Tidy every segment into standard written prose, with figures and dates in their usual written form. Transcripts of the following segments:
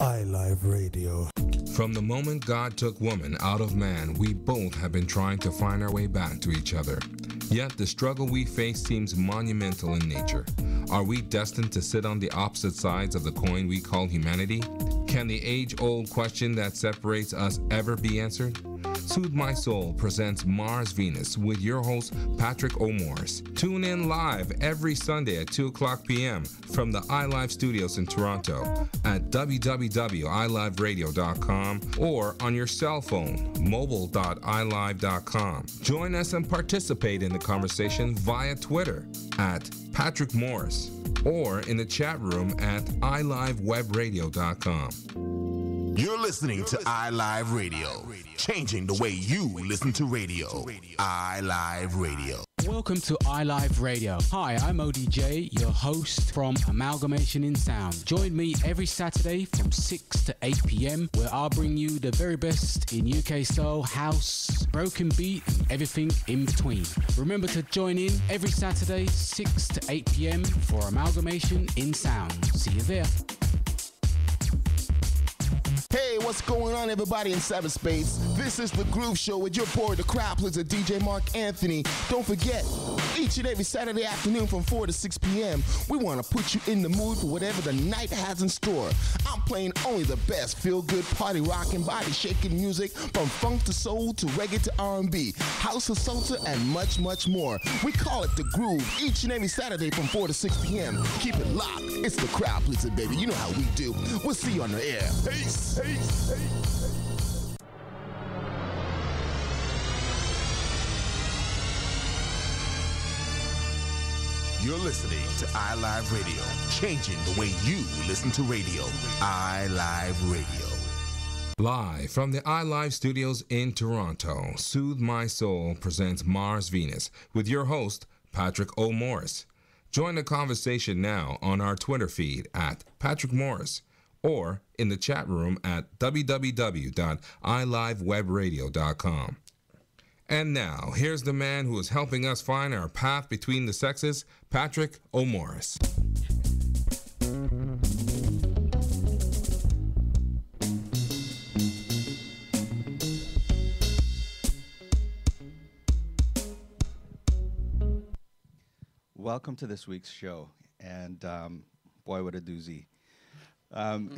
iLive Radio. From the moment God took woman out of man, we both have been trying to find our way back to each other. Yet the struggle we face seems monumental in nature. Are we destined to sit on the opposite sides of the coin we call humanity? Can the age-old question that separates us ever be answered? Soothe My Soul presents Mars Venus with your host, Patrick O'Morris. Tune in live every Sunday at 2 o'clock p.m. from the iLive studios in Toronto at www.iliveradio.com or on your cell phone, mobile.ilive.com. Join us and participate in the conversation via Twitter at Patrick Morris or in the chat room at ilivewebradio.com. You're listening to iLive Radio, changing the way you listen to radio. iLive Radio. Welcome to iLive Radio. Hi, I'm ODJ, your host from Amalgamation in Sound. Join me every Saturday from 6 to 8 p.m. where I'll bring you the very best in UK soul, house, broken beat, and everything in between. Remember to join in every Saturday, 6 to 8 p.m. for Amalgamation in Sound. See you there. Hey, what's going on, everybody in cyberspace? This is The Groove Show with your boy, the crowd pleaser, DJ Mark Anthony. Don't forget, each and every Saturday afternoon from 4 to 6 p.m., we want to put you in the mood for whatever the night has in store. I'm playing only the best feel-good, party rocking, body-shaking music from funk to soul to reggae to R&B, house to salsa, and much, much more. We call it The Groove each and every Saturday from 4 to 6 p.m. Keep it locked. It's the crowd pleaser, baby. You know how we do. We'll see you on the air. Peace. You're listening to iLive Radio, changing the way you listen to radio. iLive Radio. Live from the iLive studios in Toronto, Soothe My Soul presents Mars Venus with your host, Patrick O'Morris. Join the conversation now on our Twitter feed at Patrick Morris or in the chat room at www.ilivewebradio.com. And now, here's the man who is helping us find our path between the sexes, Patrick O'Morris. Welcome to this week's show, and boy, what a doozy.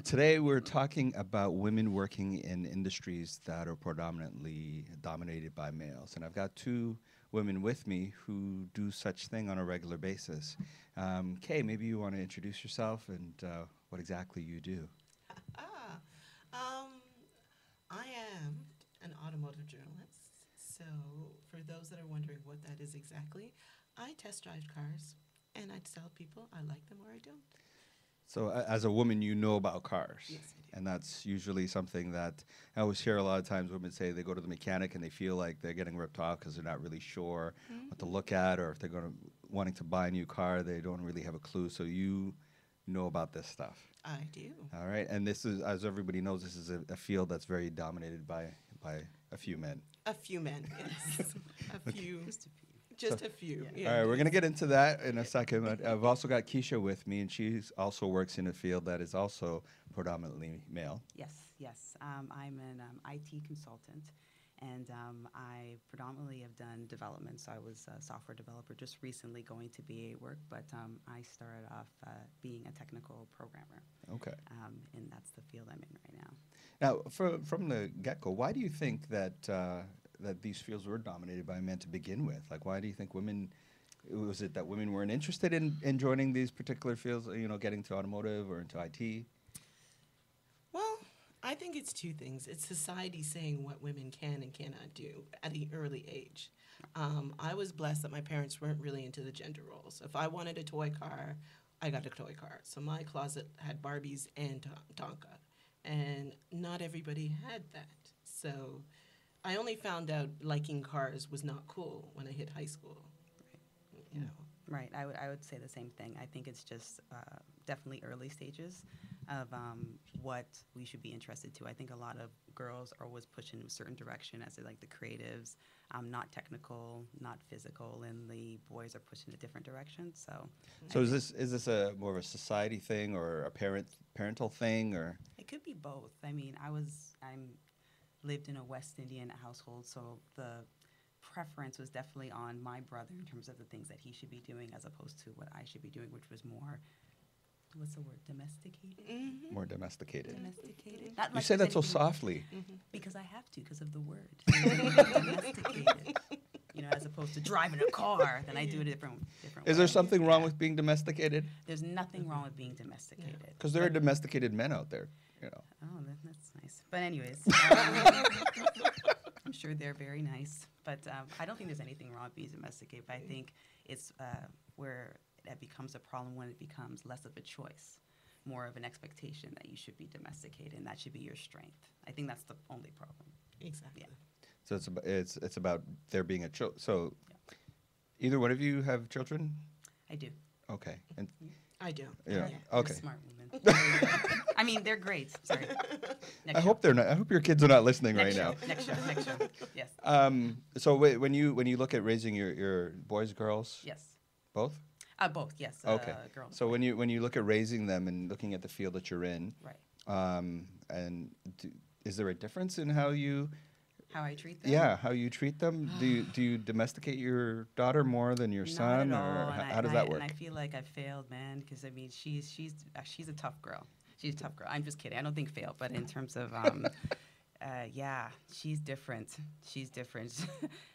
Today we're talking about women working in industries that are predominantly dominated by males. And I've got two women with me who do such thing on a regular basis. Kay, maybe you want to introduce yourself and what exactly you do. I am an automotive journalist. So for those that are wondering what that is exactly, I test drive cars and I tell people I like them or I don't. So as a woman, you know about cars. Yes, I do. And that's usually something that I always hear a lot of times women say they go to the mechanic and they feel like they're getting ripped off because they're not really sure what to look at, or if they're wanting to buy a new car, they don't really have a clue. So you know about this stuff. I do. All right. And this is, as everybody knows, this is a field that's very dominated by a few men. A few men, yes. A few. Just a few. Yeah. All right, we're going to get into that in a second. But I've also got Keisha with me, and she also works in a field that is also predominantly male. Yes. I'm an IT consultant, and I predominantly have done development. So I was a software developer just recently going to BA work, but I started off being a technical programmer. Okay. And that's the field I'm in right now. Now, from the get-go, why do you think that that these fields were dominated by men to begin with? Like, why do you think women, was it that women weren't interested in joining these particular fields, getting to automotive or into IT? Well, I think it's two things. It's society saying what women can and cannot do at an early age. I was blessed that my parents weren't really into the gender roles. If I wanted a toy car, I got a toy car. So my closet had Barbies and Tonka, and not everybody had that. So I only found out liking cars was not cool when I hit high school. Right. You know. Right. I would say the same thing. I think it's just definitely early stages of what we should be interested to. I think a lot of girls are always pushed in a certain direction, as they like the creatives, not technical, not physical, and the boys are pushed in a different direction. So is this a more of a society thing or a parental thing, or? It could be both. I mean, I'm lived in a West Indian household, so the preference was definitely on my brother in terms of the things that he should be doing as opposed to what I should be doing, which was more, what's the word, domesticated? Mm-hmm. More domesticated. Domesticated. Not You like say that so anything- softly. Because I have to, because of the word. Domesticated. As opposed to driving a car, then I do it a different Is way. there something wrong with being domesticated? There's nothing wrong with being domesticated. Because there are domesticated men out there. Oh, that's nice. But anyways, I'm sure they're very nice. But I don't think there's anything wrong with being domesticated. But I think it's where that becomes a problem when it becomes less of a choice, more of an expectation that you should be domesticated and that should be your strength. I think that's the only problem. Exactly. Yeah. So it's about there being a child. So either one of you have children? I do. Okay. And I do. yeah. You're Okay. a smart woman. I mean, they're great. Sorry. I hope they're not. I hope your kids are not listening Next right show. now. Next show. Yes. So when you look at raising your boys, girls, Yes. both? Both. Yes. Okay. Girls. So when you look at raising them and looking at the field that you're in, Right. and is there a difference in how you How I treat them. how you treat them? Do you domesticate your daughter more than your Not son, at or all, and how does that work? And I feel like I failed, man, because I mean, she's a tough girl. She's a tough girl. I'm just kidding. I don't think failed, but in terms of, she's different. She's different.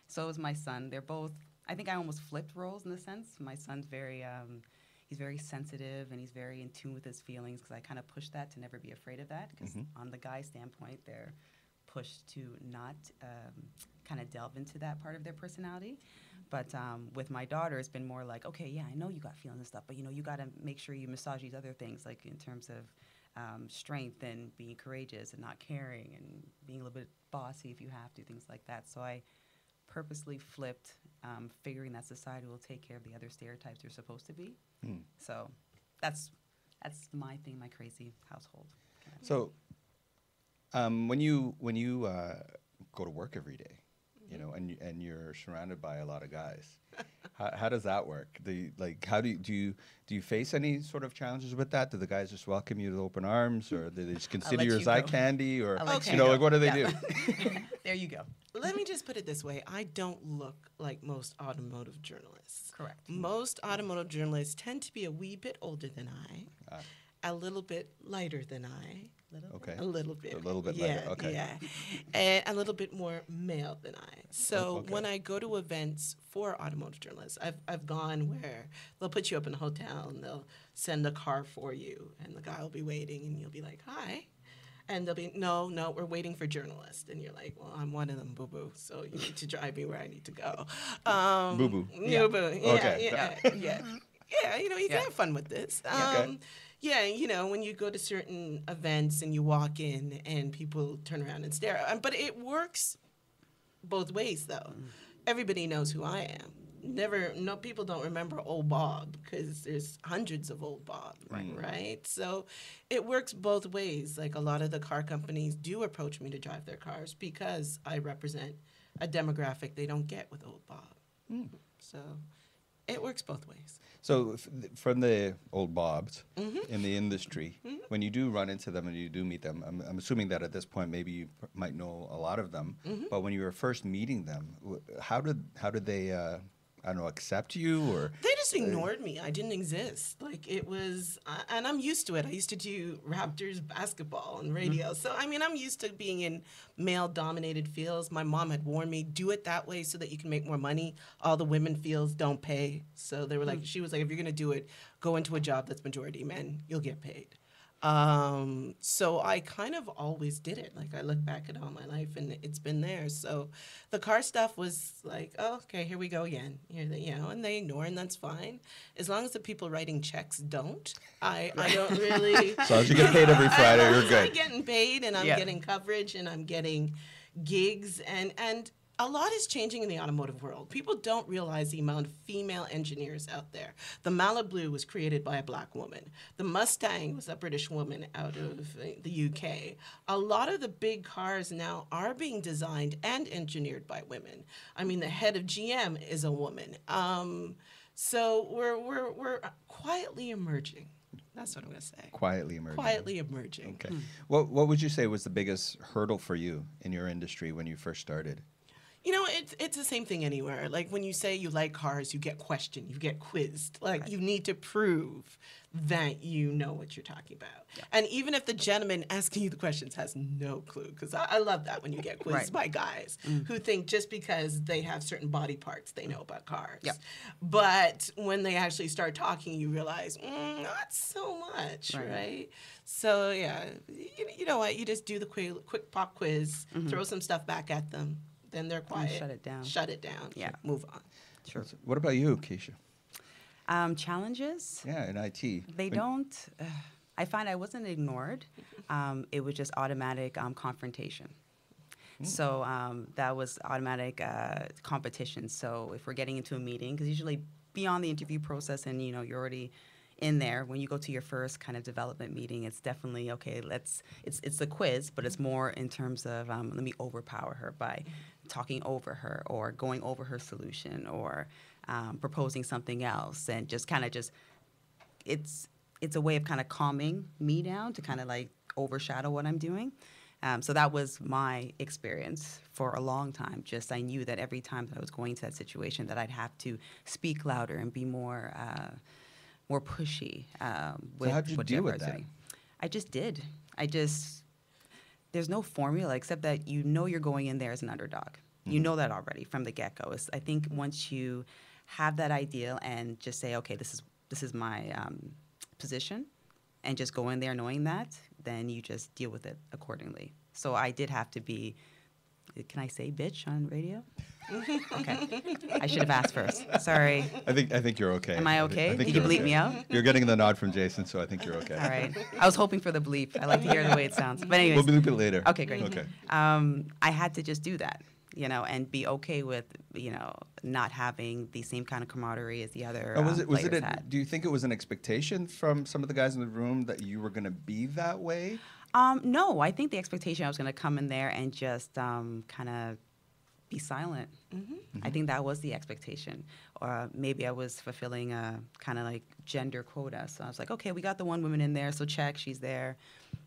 So is my son. They're both. I think I almost flipped roles in a sense. My son's very, he's very sensitive and he's very in tune with his feelings because I kind of push that to never be afraid of that. Because on the guy standpoint, they're pushed to not kind of delve into that part of their personality. But with my daughter, it's been more like, okay, yeah, I know you got feelings and stuff, but you got to make sure you massage these other things, like in terms of strength and being courageous and not caring and being a little bit bossy if you have to, things like that. So I purposely flipped, figuring that society will take care of the other stereotypes they're supposed to be. So that's my thing, my crazy household. So when you go to work every day, and you're surrounded by a lot of guys, how does that work? How do you face any sort of challenges with that? Do the guys just welcome you with open arms, or do they just consider you as eye candy, or I'll let you go. what do they do? There you go. Let me just put it this way. I don't look like most automotive journalists. Correct. Most automotive journalists tend to be a wee bit older than I, a little bit lighter than I. Okay. A little bit. A little bit lighter. Okay. Yeah. And a little bit more male than I. So when I go to events for automotive journalists, I've gone where they'll put you up in a hotel and they'll send a car for you and the guy will be waiting and you'll be like, hi. And they'll be, no, we're waiting for journalists. And you're like, well, I'm one of them, boo-boo, so you need to drive me where I need to go. Boo-boo. Yeah. Boo-boo. Yeah, Okay. yeah. Yeah, you can have fun with this. Okay. Yeah, when you go to certain events and you walk in and people turn around and stare. But it works both ways, though. Everybody knows who I am. People don't remember old Bob because there's hundreds of old Bob, right? So it works both ways. Like a lot of the car companies do approach me to drive their cars because I represent a demographic they don't get with old Bob. So it works both ways. So from the old Bobs in the industry, when you do run into them and you do meet them, I'm assuming that at this point maybe you might know a lot of them, but when you were first meeting them, how did they I don't know, accept you, or they just ignored me. I didn't exist. Like it was, and I'm used to it. I used to do Raptors basketball and radio, so I mean, I'm used to being in male-dominated fields. My mom had warned me, do it that way so that you can make more money. All the women fields don't pay, so they were like, she was like, if you're gonna do it, go into a job that's majority men. You'll get paid. So I kind of always did it. Like I look back at all my life and it's been there. So the car stuff was like, oh, okay, here we go again. And they ignore, and that's fine. As long as the people writing checks don't, I don't really. as long as you get paid every Friday, you're good. I'm getting paid and I'm getting coverage and I'm getting gigs and a lot is changing in the automotive world. People don't realize the amount of female engineers out there. The Malibu was created by a black woman. The Mustang was a British woman out of the UK. A lot of the big cars now are being designed and engineered by women. I mean, the head of GM is a woman. So we're quietly emerging. That's what I'm going to say. Quietly emerging. Quietly emerging. Okay. What would you say was the biggest hurdle for you in your industry when you first started? You know, it's the same thing anywhere. Like when you say you like cars, you get questioned, you get quizzed. Like you need to prove that you know what you're talking about. Yeah. And even if the gentleman asking you the questions has no clue, because I love that when you get quizzed by guys who think just because they have certain body parts, they know about cars. Yep. But when they actually start talking, you realize, not so much, right? So, yeah, you know what? You just do the quick pop quiz, throw some stuff back at them. Then they're quiet. Shut it down. Shut it down. Yeah. Move on. Sure. What about you, Keisha? Challenges? Yeah, in IT. They don't. I find I wasn't ignored. It was just automatic confrontation. So that was automatic competition. So if we're getting into a meeting, because usually beyond the interview process and, you know, you're already in there, when you go to your first kind of development meeting, it's definitely, okay, it's a quiz, but it's more in terms of let me overpower her by talking over her or going over her solution or proposing something else, and just kind of it's a way of kind of calming me down to kind of like overshadow what I'm doing. So that was my experience for a long time. Just I knew that every time that I was going to that situation that I'd have to speak louder and be more pushy. So how'd you deal with that? I just did. There's no formula except that you know you're going in there as an underdog. You know that already from the get-go. I think once you have that ideal and just say, okay, this is my position, and just go in there knowing that, then you just deal with it accordingly. So I did have to be, can I say bitch on radio? Okay. I should have asked first. Sorry. I think you're okay. Am I okay? I think Did you bleep okay. me out? You're getting the nod from Jason, so I think you're okay. All right. I was hoping for the bleep. I like to hear the way it sounds. But anyways. We'll bleep it later. Okay, great. Okay. I had to just do that, you know, and be okay with, you know, not having the same kind of camaraderie as the other players had. Do you think it was an expectation from some of the guys in the room that you were going to be that way? No, I think the expectation I was going to come in there and just kind of be silent. I think that was the expectation. Or maybe I was fulfilling a kind of like gender quota. So I was like, okay, we got the one woman in there, so check, she's there.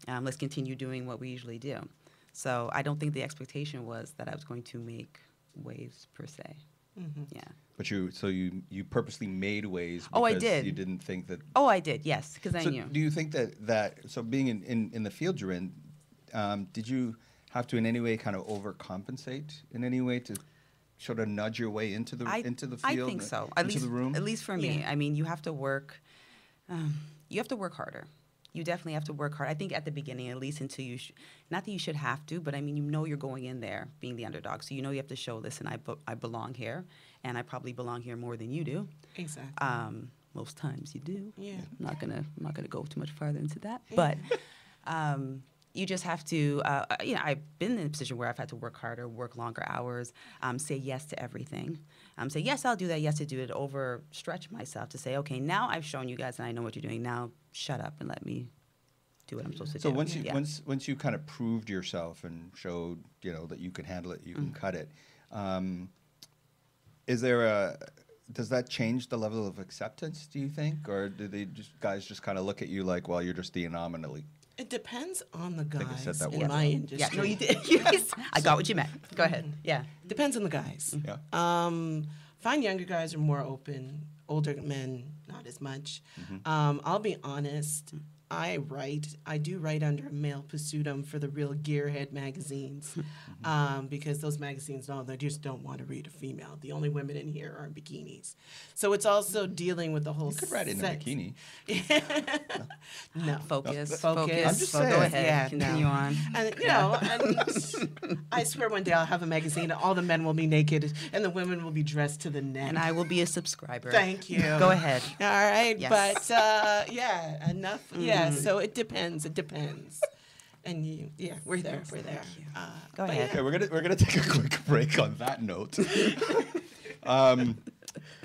Let's continue doing what we usually do. So I don't think the expectation was that I was going to make waves per se. Yeah. But you purposely made waves because I did. You didn't think that. Oh, I did. Yes, because I knew. Do you think that so being in the field you're in, did you have to in any way kind of overcompensate in any way to sort of nudge your way into the field? I think so. Into the room. At least for me. I mean, you have to work. You have to work harder. You definitely have to work hard. I think at the beginning, at least until you, not that you should have to, but I mean, you know you're going in there being the underdog. So you know you have to show, listen, I belong here, and I probably belong here more than you do. Exactly. Most times you do. Yeah. I'm not gonna go too much farther into that, but you just have to. I've been in a position where I've had to work harder, work longer hours, say yes to everything. Say yes, I'll do that. Yes, to do it. Overstretch myself to say, okay, now I've shown you guys and I know what you're doing. Now shut up and let me do what I'm supposed to do. So once you kind of proved yourself and showed that you can handle it, you can cut it. Does that change the level of acceptance? Do you think, or do guys just kind of look at you like, well, you're just the anomaly? It depends on the guys I said that in word. my industry. Yeah, no, you did. I got what you meant. Go ahead. Yeah. Depends on the guys. Yeah. Find younger guys are more open. Older men, not as much. I'll be honest. I do write under a male pseudonym for the real gearhead magazines because those magazines, they just don't want to read a female. The only women in here are in bikinis. So it's also dealing with the whole You could write in a bikini. No. Focus. I'm just saying. Go ahead. Yeah, Continue on. And, and I swear one day I'll have a magazine and all the men will be naked and the women will be dressed to the neck. And I will be a subscriber. Thank you. Go ahead. All right. Yes. But, enough. Yeah, so it depends. And we're there. Go ahead. Okay, we're gonna take a quick break on that note.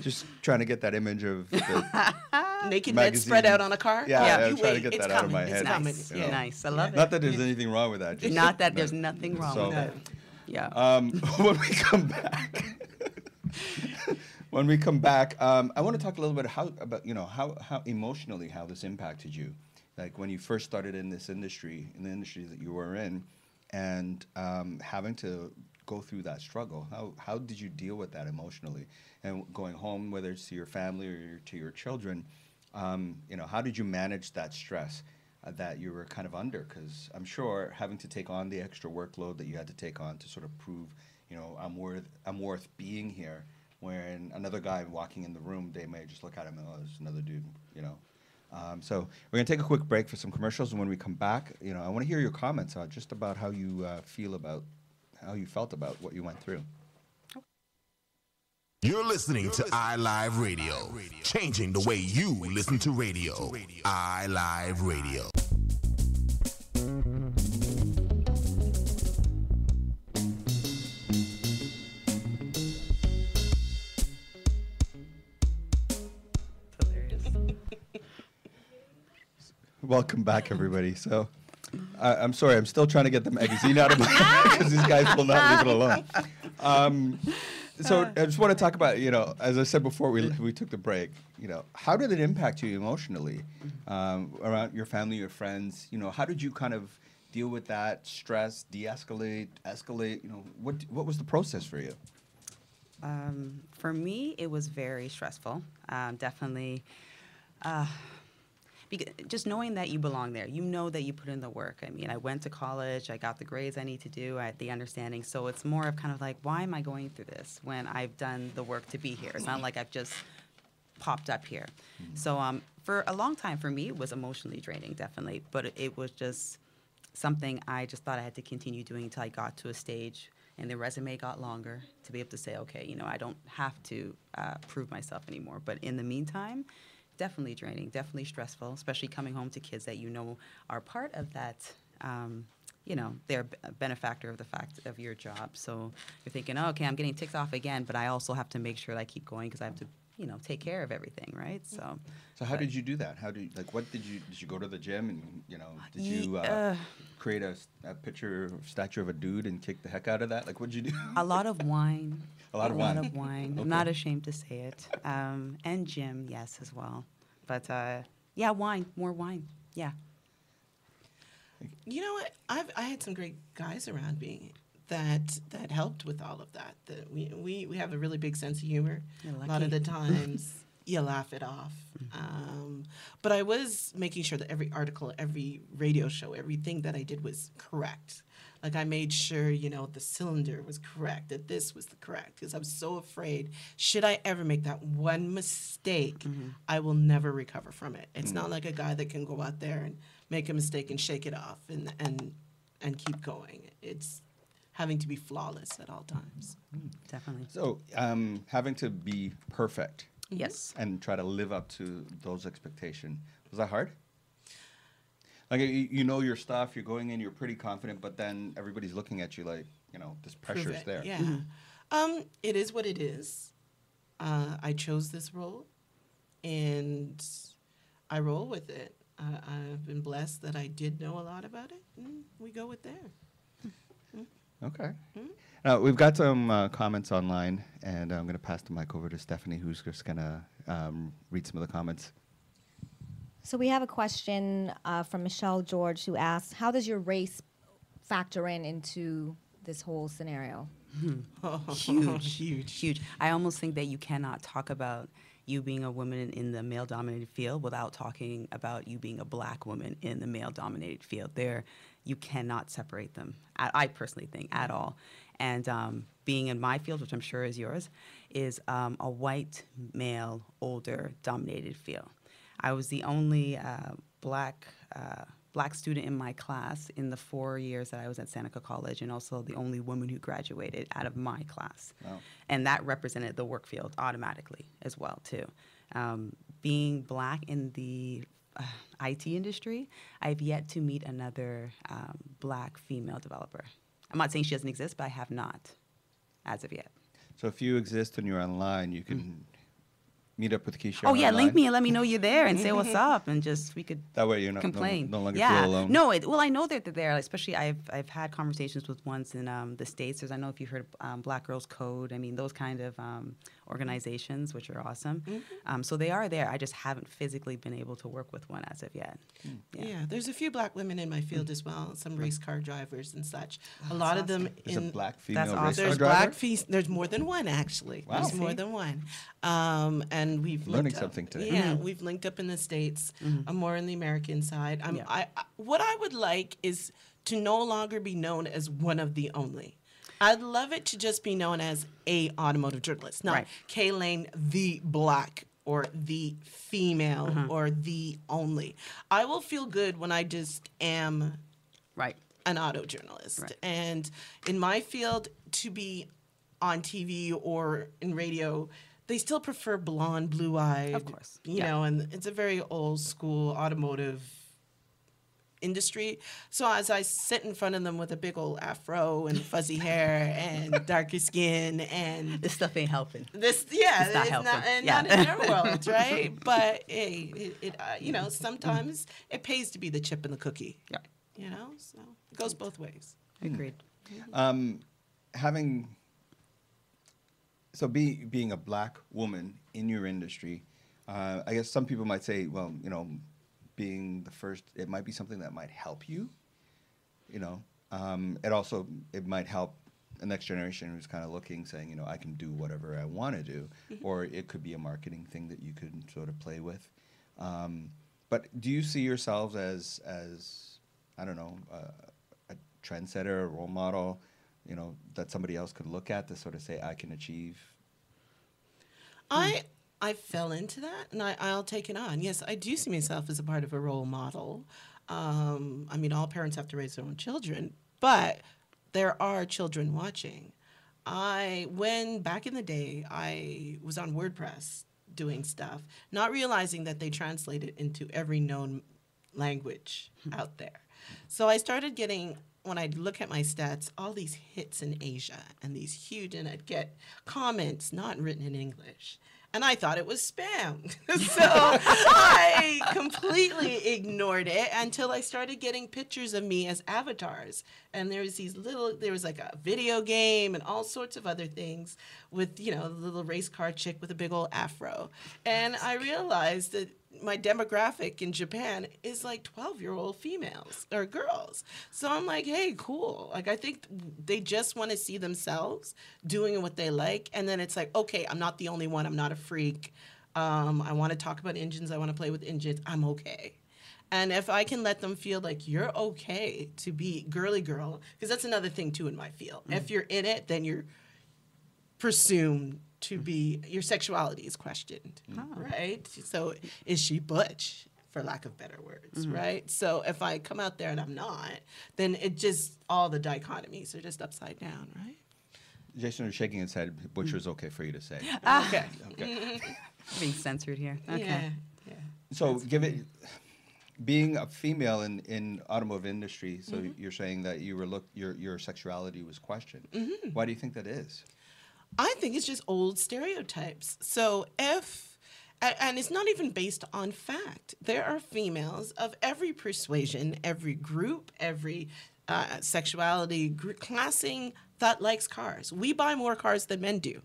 Just trying to get that image of the naked men spread out on a car. Yeah, you I'm trying to wait. get that out of my head. Nice. You know. Nice. I love it. Not that there's anything wrong with that. Just Not that there's nothing wrong So, with that. Yeah. When we come back, When we come back, I want to talk a little bit about how emotionally how this impacted you, like when you first started in this industry, in the industry that you were in, and having to go through that struggle. How did you deal with that emotionally, and going home, whether it's to your family or to your children? How did you manage that stress that you were kind of under? Because I'm sure having to take on the extra workload that you had to take on to sort of prove, I'm worth being here. When another guy walking in the room, they may just look at him and, oh, there's another dude, So we're gonna take a quick break for some commercials, and when we come back, I want to hear your comments just about how you how you felt about what you went through. You're listening to iLive Radio, changing the way you listen to radio. iLive Radio. Welcome back, everybody. So, I'm sorry, I'm still trying to get the magazine out of my head because these guys will not leave it alone. So I just want to talk about, as I said before we took the break, how did it impact you emotionally around your family, your friends? How did you kind of deal with that stress, de-escalate, escalate? What was the process for you? For me, it was very stressful. Definitely. Just knowing that you belong there, that you put in the work. I mean, I went to college, I got the grades I need to do, I had the understanding. So it's more of kind of like, why am I going through this when I've done the work to be here? It's not like I've just popped up here. Mm-hmm. So for a long time, for me, it was emotionally draining, definitely. But it was just something I just thought I had to continue doing until I got to a stage and the resume got longer to be able to say, okay, I don't have to prove myself anymore. But in the meantime, definitely draining, definitely stressful, especially coming home to kids that are part of that, they're a benefactor of the fact of your job. So you're thinking, oh, okay, I'm getting ticked off again, but I also have to make sure that I keep going because I have to, take care of everything, right? So how did you do that? What did you go to the gym and, did you create a statue of a dude and kick the heck out of that? Like, what did you do? A lot of wine. A lot of wine. Okay. I'm not ashamed to say it. And gym, yes, as well. But, wine, more wine, yeah. You know what? I had some great guys around me that helped with all of that. We have a really big sense of humor. A lot of the times you laugh it off. But I was making sure that every article, every radio show, everything that I did was correct. Like I made sure, the cylinder was correct, that this was the correct, because I was so afraid, should I ever make that one mistake, I will never recover from it. It's not like a guy that can go out there and make a mistake and shake it off and keep going. It's having to be flawless at all times. Definitely. So having to be perfect. Yes. And try to live up to those expectations. Was that hard? Like, your stuff, you're going in, you're pretty confident, but then everybody's looking at you like, this pressure's there. Yeah. It is what it is. I chose this role, and I roll with it. I've been blessed that I did know a lot about it, and we go with there. Okay. We've got some comments online, and I'm going to pass the mic over to Stephanie, who's just going to read some of the comments. So we have a question from Michelle George who asks, how does your race factor into this whole scenario? Huge. I almost think that you cannot talk about you being a woman in the male-dominated field without talking about you being a black woman in the male-dominated field. You cannot separate them, I personally think, at all. And being in my field, which I'm sure is yours, is a white, male, older, dominated field. I was the only black student in my class in the 4 years that I was at Seneca College, and also the only woman who graduated out of my class. Wow. And that represented the work field automatically as well, too. Being black in the IT industry, I've yet to meet another black female developer. I'm not saying she doesn't exist, but I have not as of yet. So if you exist and you're online, you can meet up with Keisha. Oh yeah, online. link me and let me know you're there and say what's up, and we could that way you're not complain. No longer feel alone. No, well I know that they're there. Especially I've had conversations with ones in the States. I know if you heard Black Girls Code. I mean those kind of organizations, which are awesome. So they are there. I just haven't physically been able to work with one as of yet. Yeah, there's a few black women in my field as well, some race car drivers and such. A lot of them There's a in black female That's race awesome. car there's driver? there's more than one actually. Wow. There's more than one. And we've Learning linked up. something today. Yeah, we've linked up in the States. I'm more in the American side. Yeah. What I would like is to no longer be known as one of the only. I'd love it to just be known as a automotive journalist, not Right. Kay Layne, the black or the female or the only. I will feel good when I just am Right. an auto journalist. Right. And in my field, to be on TV or in radio, they still prefer blonde, blue-eyed. Of course. You Yeah. know, and it's a very old school automotive industry. So as I sit in front of them with a big old afro and fuzzy hair and darker skin and This stuff ain't helping. this, It's not helping. Yeah. not in their world, right? But hey, you know, sometimes it pays to be the chip and the cookie. Yeah. You know, so it goes both ways. Agreed. Being a black woman in your industry, I guess some people might say, well, you know, being the first, it might be something that might help you. You know, it might help the next generation who's kind of looking, saying, you know, I can do whatever I want to do, or it could be a marketing thing that you could sort of play with. But do you see yourselves as I don't know, a trendsetter, a role model, you know, that somebody else could look at to sort of say, I can achieve? I fell into that, and I'll take it on. Yes, I do see myself as a part of a role model. I mean, all parents have to raise their own children, but there are children watching. When back in the day, I was on WordPress doing stuff, not realizing that they translate it into every known language out there. So I started getting, when I look at my stats, all these hits in Asia and these huge, and I'd get comments not written in English. And I thought it was spam. So I completely ignored it until I started getting pictures of me as avatars. And there was like a video game and all sorts of other things with, you know, the little race car chick with a big old afro. And I realized that my demographic in Japan is like 12-year-old females or girls. So I'm like, hey, cool. Like, I think they just want to see themselves doing what they like. And then it's like, okay, I'm not the only one. I'm not a freak. I want to talk about engines. I want to play with engines. I'm okay. And if I can let them feel like you're okay to be girly girl, because that's another thing too in my field. If you're in it, then you're presumed to be, your sexuality is questioned, right? So is she butch, for lack of better words, right? So if I come out there and I'm not, then it just, all the dichotomies are just upside down, right? Jason is shaking his head. Butcher's okay for you to say. Okay. Okay. Being censored here. Okay. Yeah. So being a female in automotive industry, so you're saying that your sexuality was questioned. Why do you think that is? I think it's just old stereotypes. So and it's not even based on fact. There are females of every persuasion, every group, every sexuality classing that likes cars. We buy more cars than men do.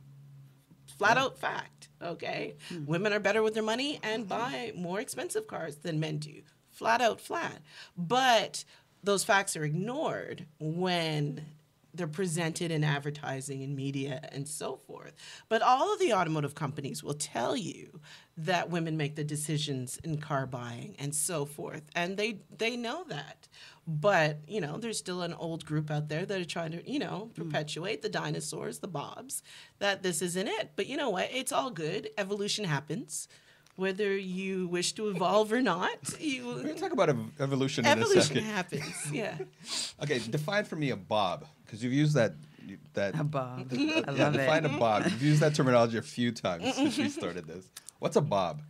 Flat out fact, okay? Women are better with their money and buy more expensive cars than men do. Flat out flat. But those facts are ignored when they're presented in advertising and media and so forth. But all of the automotive companies will tell you that women make the decisions in car buying and so forth. And they know that. But, you know, there's still an old group out there that are trying to, you know, perpetuate the dinosaurs, the bobs, that this isn't it. But you know what? It's all good. Evolution happens. Whether you wish to evolve or not, We're going to talk about evolution in a second. Evolution happens, yeah. Okay, define for me a bob, because you've used that. A bob. I Yeah, love define it. a bob. You've used that terminology a few times since we started this. What's a bob?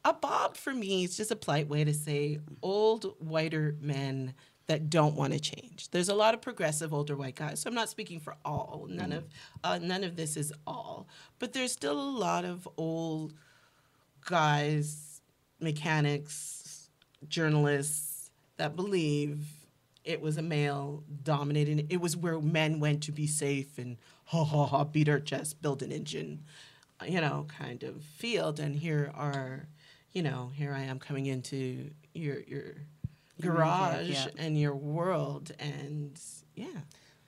A bob for me is just a polite way to say old, whiter men that don't want to change. There's a lot of progressive older white guys, so I'm not speaking for all. None of this is all, but there's still a lot of old guys, mechanics, journalists that believe it was a male dominated. It was where men went to be safe and beat our chest, build an engine. kind of field, and here I am coming into your garage yeah. and your world, and yeah.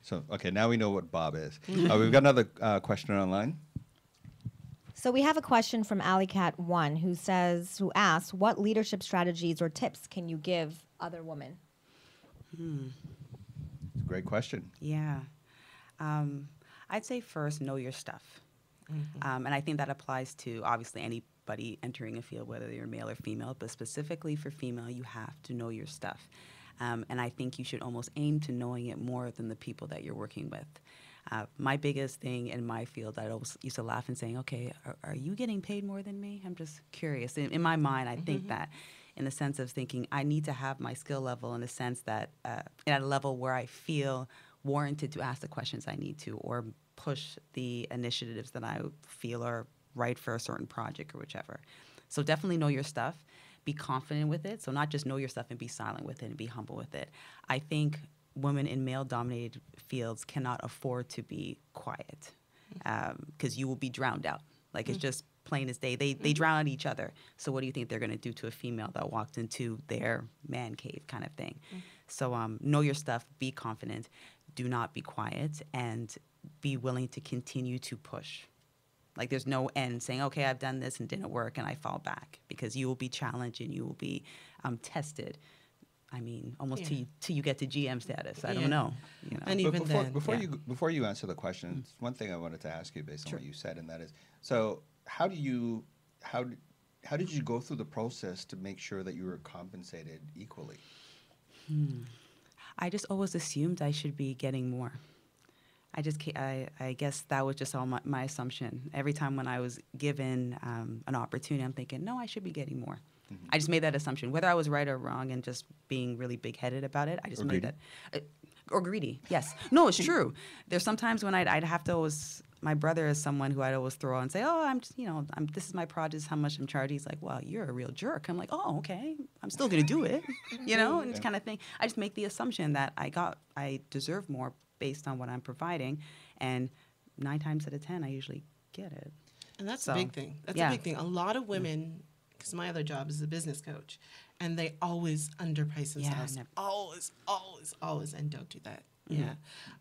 So, okay, now we know what Bob is. We've got another question online. So we have a question from AlleyCat1 who asks, what leadership strategies or tips can you give other women? It's a great question. Yeah. I'd say first, know your stuff. And I think that applies to obviously anybody entering a field, whether you're male or female, but specifically for female, you have to know your stuff. And I think you should almost aim to knowing it more than the people that you're working with. My biggest thing in my field, I always used to laugh and saying, okay, are you getting paid more than me? I'm just curious. In my mind, I think that in the sense of thinking I need to have my skill level in the sense that at a level where I feel warranted to ask the questions I need to or push the initiatives that I feel are right for a certain project or whichever. So definitely know your stuff. Be confident with it. So not just know your stuff and be silent with it and be humble with it. I think women in male-dominated fields cannot afford to be quiet because you will be drowned out. Like it's just plain as day. They drown out each other. So what do you think they're going to do to a female that walked into their man cave kind of thing? So know your stuff. Be confident. Do not be quiet and be willing to continue to push. Like there's no end saying, okay, I've done this and didn't work and I fall back because you will be challenged and you will be tested. I mean, almost till you get to GM status. I don't know. And even before you answer the question, one thing I wanted to ask you based on what you said, and that is, so how did you go through the process to make sure that you were compensated equally? I just always assumed I should be getting more. I guess that was just all my assumption. Every time when I was given an opportunity, I'm thinking, no, I should be getting more. I just made that assumption, whether I was right or wrong, and just being really big-headed about it. I just made that. Or greedy, yes. No, it's true. There's sometimes when I'd have to always. My brother is someone who I'd always throw out and say, "Oh, this is my project. This is how much I'm charging." He's like, "Well, you're a real jerk." I'm like, "Oh, okay. I'm still gonna do it," and it's kind of thing. I just make the assumption that I deserve more based on what I'm providing, and 9 times out of 10, I usually get it. And that's a big thing. That's a big thing. A lot of women. Because my other job is a business coach, and they always underprice themselves. Always, and don't do that. Yeah,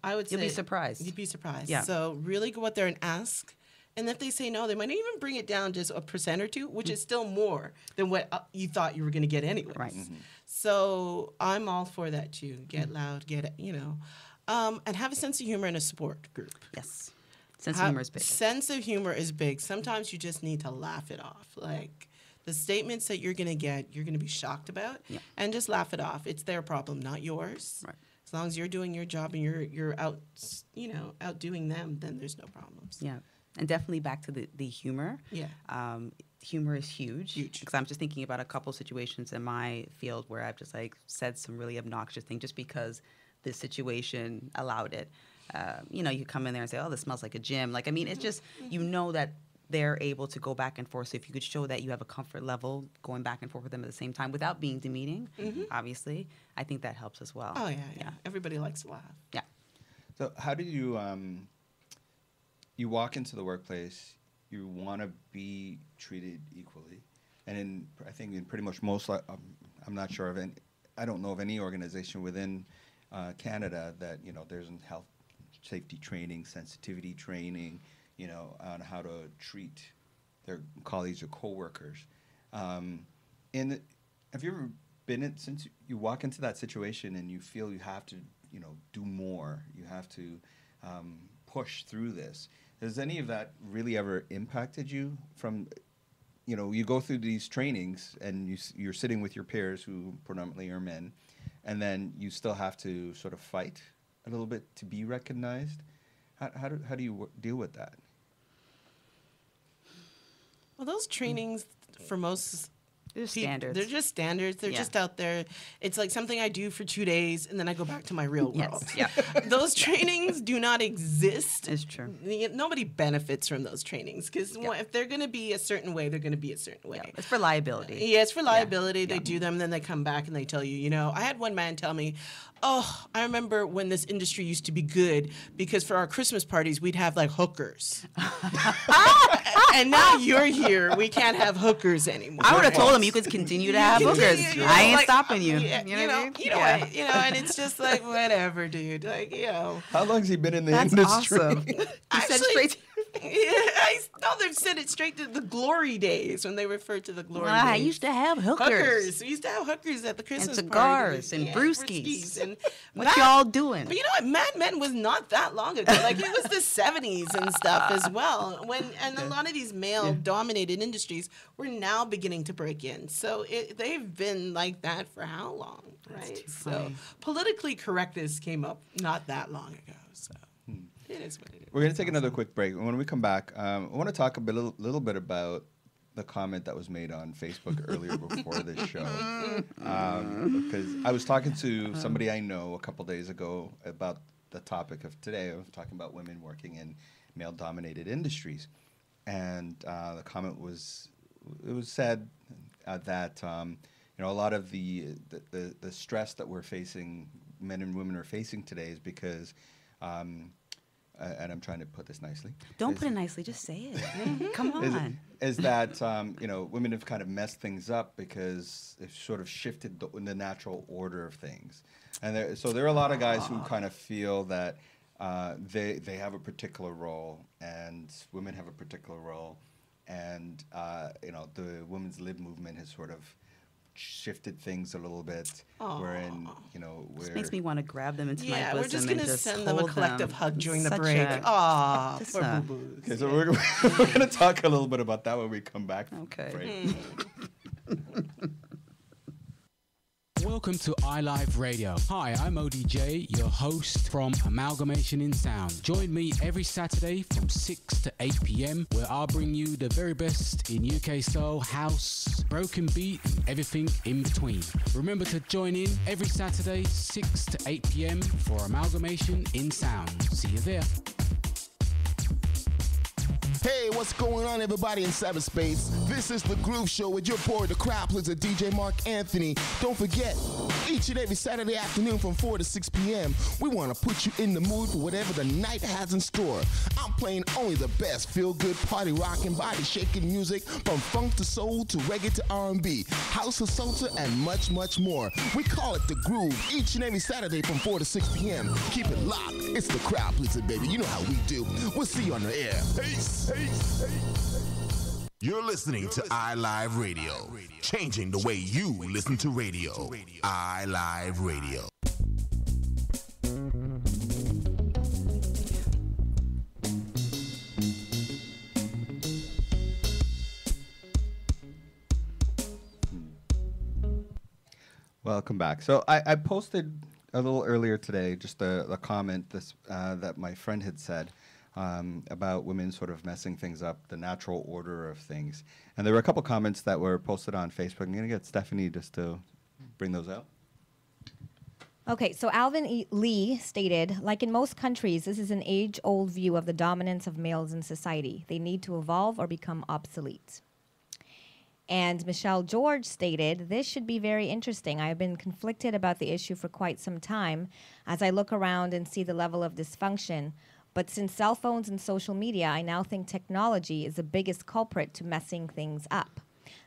I would say you'll be surprised. You'd be surprised. Yeah. So really go out there and ask, and if they say no, they might even bring it down just a % or two, which is still more than what you thought you were going to get anyway. Right. So I'm all for that too. Get loud, and have a sense of humor in a support group. Yes, sense of humor is big. Sense of humor is big. Sometimes you just need to laugh it off, like. The statements that you're going to get, you're going to be shocked about, and just laugh it off. It's their problem, not yours. Right. As long as you're doing your job and you're outdoing them, then there's no problems. Yeah, and definitely back to the humor. Yeah. Humor is huge. Huge. Because I'm just thinking about a couple situations in my field where I've just said some really obnoxious things just because the situation allowed it. You come in there and say, "Oh, this smells like a gym." It's just that. They're able to go back and forth. So if you could show that you have a comfort level going back and forth with them at the same time without being demeaning, obviously, I think that helps as well. Oh, yeah. Everybody likes to laugh. Yeah. So how do you, you walk into the workplace, you want to be treated equally. And I think in pretty much most, I'm not sure of any, I don't know of any organization within Canada that, there's health safety training, sensitivity training, on how to treat their colleagues or coworkers. Have you ever been since you walk into that situation and you feel you have to, do more, you have to push through this? Has any of that really ever impacted you from, you go through these trainings and you're sitting with your peers who predominantly are men, and then you still have to sort of fight a little bit to be recognized? How do you deal with that? Well, those trainings for most They're standards. They're just standards. They're just out there. It's like something I do for 2 days, and then I go back to my real world. Yeah. Those trainings do not exist. It's true. Nobody benefits from those trainings because if they're going to be a certain way, they're going to be a certain way. Yeah. It's for liability. Yeah, it's for liability. They do them, and then they come back and they tell you, I had one man tell me, "Oh, I remember when this industry used to be good because for our Christmas parties, we'd have like hookers." and now you're here. We can't have hookers anymore. I would have told him you could continue to have hookers. I ain't stopping you. Yeah, You know what I mean? And it's just like whatever, dude. Like, How long has he been in the That's industry? awesome. You said straight. they've sent it straight to the glory days when they referred to the glory days. I used to have hookers. We used to have hookers at the Christmas And parties. cigars and brewskis. And What y'all doing? But you know what? Mad Men was not that long ago. Like, it was the 70s and stuff as well. And a lot of these male-dominated industries were now beginning to break in. So they've been like that for how long, right? So politically correctness came up not that long ago. So it is what it is. We're going to take another quick break. When we come back, I want to talk a little bit about the comment that was made on Facebook earlier before this show. Because I was talking to somebody I know a couple days ago about the topic of today. I was talking about women working in male-dominated industries. And the comment was, it was said that a lot of the stress that we're facing, men and women are facing today, is because and I'm trying to put this nicely. Don't put it nicely, just say it. Come on. Is that women have kind of messed things up because they've sort of shifted the natural order of things, and so there are a lot of guys who kind of feel that they have a particular role and women have a particular role, and the women's lib movement has sort of shifted things a little bit. Wherein, This makes me want to grab them into my bosom. We're just gonna send them a hold collective hug during the Such break. a- Aw, just poor a- boo-boos. Okay, so we're going to talk a little bit about that when we come back. Okay. Right? Welcome to iLive Radio. Hi, I'm ODJ, your host from Amalgamation in Sound. Join me every Saturday from 6 to 8 p.m. where I'll bring you the very best in UK soul, house, broken beat, and everything in between. Remember to join in every Saturday, 6 to 8 p.m. for Amalgamation in Sound. See you there. Hey, what's going on, everybody in cyberspace? This is The Groove Show with your boy, the crowd pleaser, DJ Mark Anthony. Don't forget, each and every Saturday afternoon from 4 to 6 p.m., we want to put you in the mood for whatever the night has in store. I'm playing only the best feel-good, party rocking, body-shaking music from funk to soul to reggae to R&B, house to salsa, and much, much more. We call it The Groove each and every Saturday from 4 to 6 p.m. Keep it locked. It's the crowd pleaser, baby. You know how we do. We'll see you on the air. Peace. You're listening to iLive Radio, changing the way you listen to radio. iLive Radio. Welcome back. So I posted a little earlier today just a comment that my friend had said about women sort of messing things up, the natural order of things. And there were a couple comments that were posted on Facebook. I'm going to get Stephanie just to bring those out. Okay, so Alvin Lee stated, like in most countries, this is an age-old view of the dominance of males in society. They need to evolve or become obsolete. And Michelle George stated, this should be very interesting. I have been conflicted about the issue for quite some time as I look around and see the level of dysfunction. But since cell phones and social media, I now think technology is the biggest culprit to messing things up.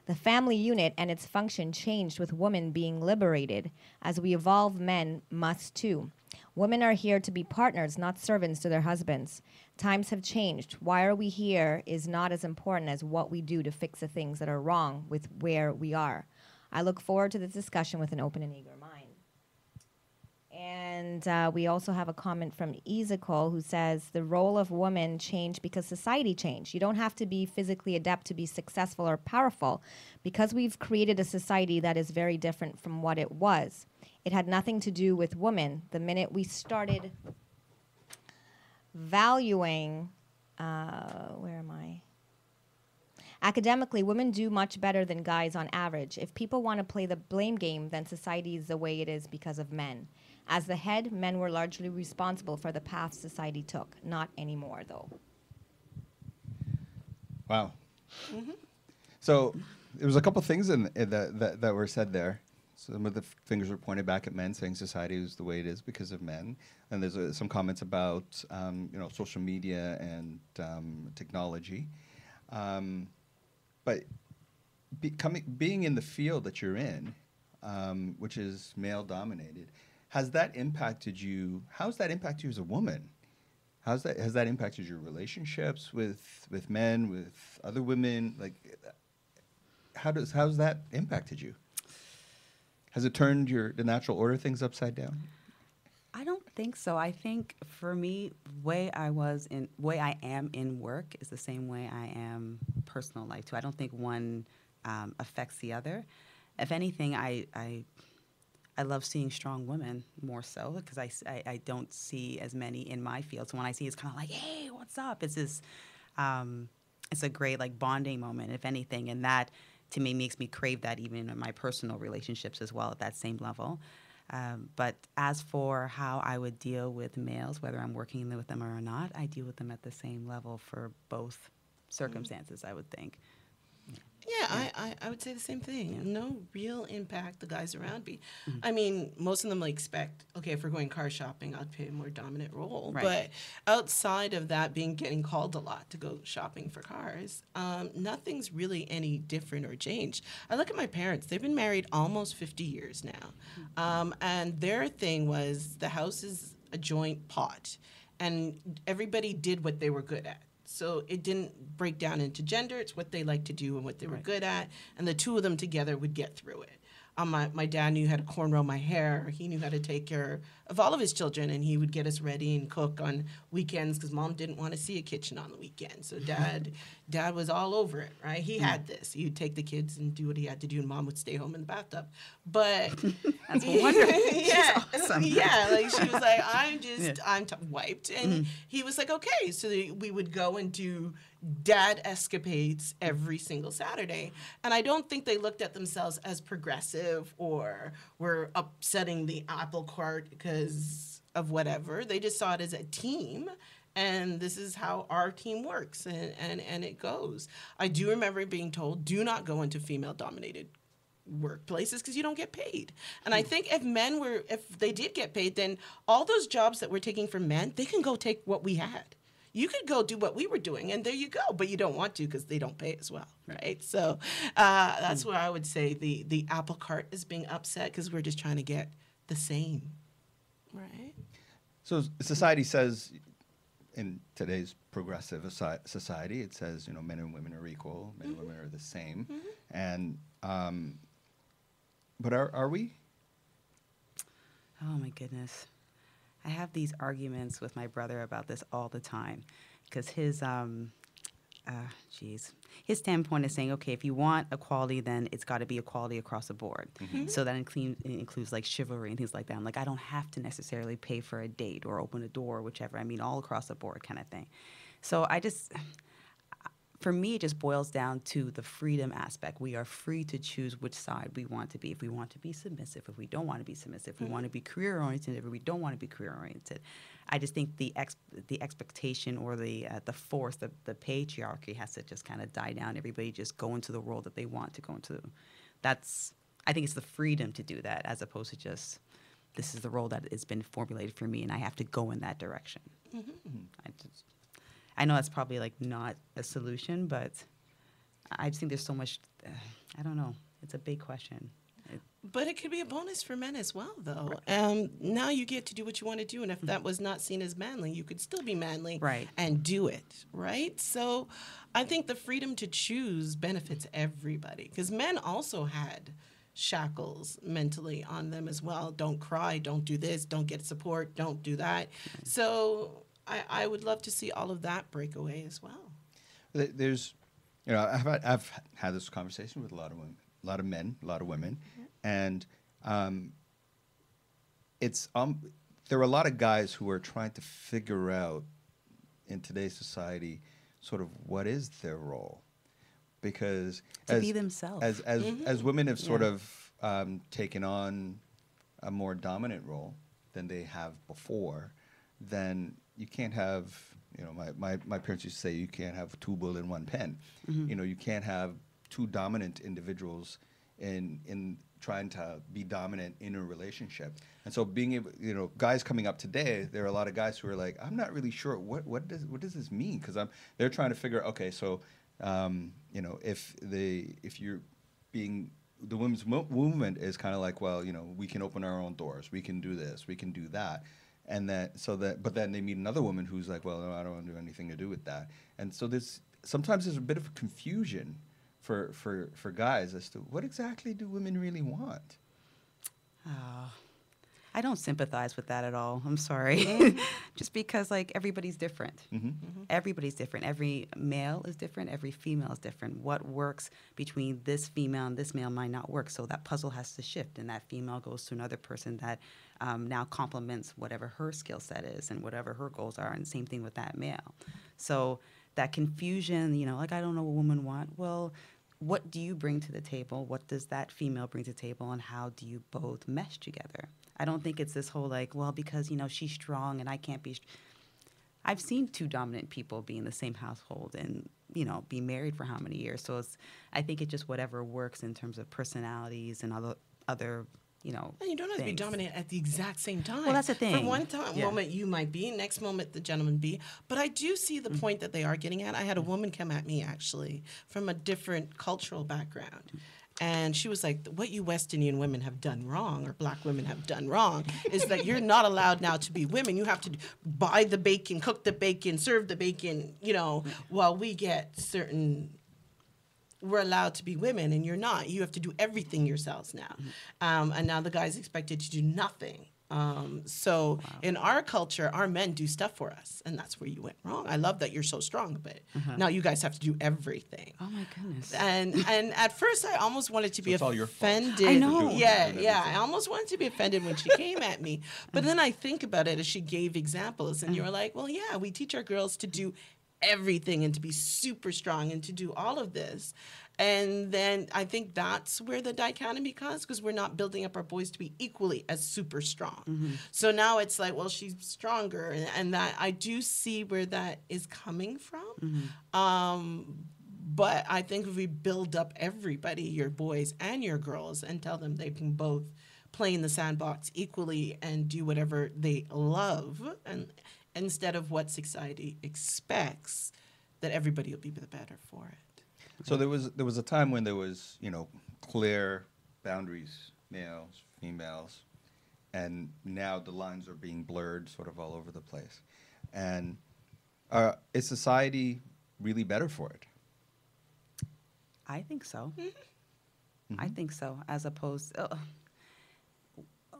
The family unit and its function changed with women being liberated. As we evolve, men must too. Women are here to be partners, not servants to their husbands. Times have changed. Why are we here is not as important as what we do to fix the things that are wrong with where we are. I look forward to this discussion with an open and eager mind. And we also have a comment from Ezekiel who says, the role of women changed because society changed. You don't have to be physically adept to be successful or powerful because we've created a society that is very different from what it was. It had nothing to do with women. The minute we started valuing, where am I? Academically, women do much better than guys on average. If people want to play the blame game, then society is the way it is because of men. As the head, men were largely responsible for the path society took. Not anymore, though. Wow. Mm-hmm. So there was a couple things that were said there. Some of the fingers were pointed back at men, saying society is the way it is because of men. And there's some comments about social media and technology. But being in the field that you're in, which is male dominated, has that impacted you? How's that impacted you as a woman? Has that impacted your relationships with men, with other women? Like, how's that impacted you? Has it turned the natural order of things upside down? I don't think so. I think for me, way I am in work is the same way I am personal life too. I don't think one affects the other. If anything, I love seeing strong women more so because I don't see as many in my field. So when I see, it's kind of like, hey, what's up? It's this, it's a great like bonding moment, if anything, and that to me makes me crave that even in my personal relationships as well at that same level. But as for how I would deal with males, whether I'm working with them or not, I deal with them at the same level for both circumstances, I would think. Yeah, I would say the same thing. Yeah. No real impact the guys around me. I mean, most of them expect, okay, if we're going car shopping, I'd play a more dominant role. Right. But outside of that, getting called a lot to go shopping for cars, nothing's really any different or changed. I look at my parents. They've been married almost 50 years now. And their thing was the house is a joint pot. And everybody did what they were good at. So it didn't break down into gender. It's what they liked to do and what they were good at. And the two of them together would get through it. My dad knew how to cornrow my hair. He knew how to take care of all of his children, and he would get us ready and cook on weekends because Mom didn't want to see a kitchen on the weekend. So Dad was all over it, right? He had this. He'd take the kids and do what he had to do, and Mom would stay home in the bathtub. But that's wonderful. Yeah, awesome. Yeah. Like she was like, I'm wiped, and he was like, okay. So we would go and do dad escapades every single Saturday. And I don't think they looked at themselves as progressive or were upsetting the apple cart because of whatever. They just saw it as a team. And this is how our team works, and it goes. I do remember being told, do not go into female-dominated workplaces because you don't get paid. And I think if they did get paid, then all those jobs that we're taking from men, they can go take what we had. You could go do what we were doing, and there you go. But you don't want to because they don't pay as well, right? So that's where I would say the apple cart is being upset because we're just trying to get the same, right? So society says, in today's progressive society, it says, men and women are equal, men and women are the same. And but are we? Oh my goodness. I have these arguments with my brother about this all the time because his standpoint is saying, okay, if you want equality, then it's got to be equality across the board. So that includes like chivalry and things like that. I'm like, I don't have to necessarily pay for a date or open a door, whichever. I mean, all across the board kind of thing. So for me, it just boils down to the freedom aspect. We are free to choose which side we want to be. If we want to be submissive, if we don't want to be submissive, if we want to be career-oriented, if we don't want to be career-oriented. I just think the expectation or the force, the patriarchy has to just kind of die down. Everybody just go into the role that they want to go into. I think it's the freedom to do that as opposed to just, this is the role that has been formulated for me and I have to go in that direction. I know that's probably like not a solution, but I just think there's so much, I don't know. It's a big question. But it could be a bonus for men as well, though. Now you get to do what you want to do, and if that was not seen as manly, you could still be manly and do it, right? So I think the freedom to choose benefits everybody, because men also had shackles mentally on them as well. Don't cry, don't do this, don't get support, don't do that. So I would love to see all of that break away as well. There's, I've had this conversation with a lot of women, a lot of men, a lot of women, and there are a lot of guys who are trying to figure out in today's society sort of what is their role, because to be themselves. As women have sort of taken on a more dominant role than they have before, then you can't have, my parents used to say you can't have two bull in one pen. You can't have two dominant individuals in trying to be dominant in a relationship. And so being able, guys coming up today, there are a lot of guys who are like, I'm not really sure what does this mean? Because they're trying to figure, okay, so You know, if you're being, the women's movement is kind of like, well, you know, we can open our own doors, we can do this, we can do that, and but then they meet another woman who's like, well, no, I don't want to do anything to do with that, and so sometimes there's a bit of confusion for guys as to what exactly do women really want. I don't sympathize with that at all. I'm sorry. Just because, like, everybody's different. Everybody's different. Every male is different. Every female is different. What works between this female and this male might not work. So that puzzle has to shift, and that female goes to another person that now complements whatever her skill set is and whatever her goals are. And same thing with that male. So that confusion, you know, like, I don't know what women want. Well, what do you bring to the table? What does that female bring to the table? And how do you both mesh together? I don't think it's this whole, like, well, because, you know, she's strong and I can't be. I've seen two dominant people be in the same household and, you know, be married for how many years. So I think it's just whatever works in terms of personalities and other you know. And you don't have to be dominant at the exact same time. Well, that's the thing. For one moment you might be, next moment the gentleman be. But I do see the point that they are getting at. I had a woman come at me, actually, from a different cultural background. And she was like, what you West Indian women have done wrong, or black women have done wrong, is that you're not allowed now to be women. You have to buy the bacon, cook the bacon, serve the bacon, you know, while we get we're allowed to be women, and you're not. You have to do everything yourselves now. And now the guy's expected to do nothing. In our culture, our men do stuff for us, and that's where you went wrong. I love that you're so strong, but now you guys have to do everything. Oh my goodness! And at first, I almost wanted to be offended. I know. Yeah. I almost wanted to be offended when she came at me, but then I think about it as she gave examples, and you were like, "Well, yeah, we teach our girls to do everything and to be super strong and to do all of this." And then I think that's where the dichotomy comes, because we're not building up our boys to be equally as super strong. So now it's like, well, she's stronger, and that I do see where that is coming from. But I think if we build up everybody, your boys and your girls, and tell them they can both play in the sandbox equally and do whatever they love, and instead of what society expects, that everybody will be the better for it. So there was a time when there was, you know, clear boundaries, males, females, and now the lines are being blurred sort of all over the place. And is society really better for it? I think so. I think so, as opposed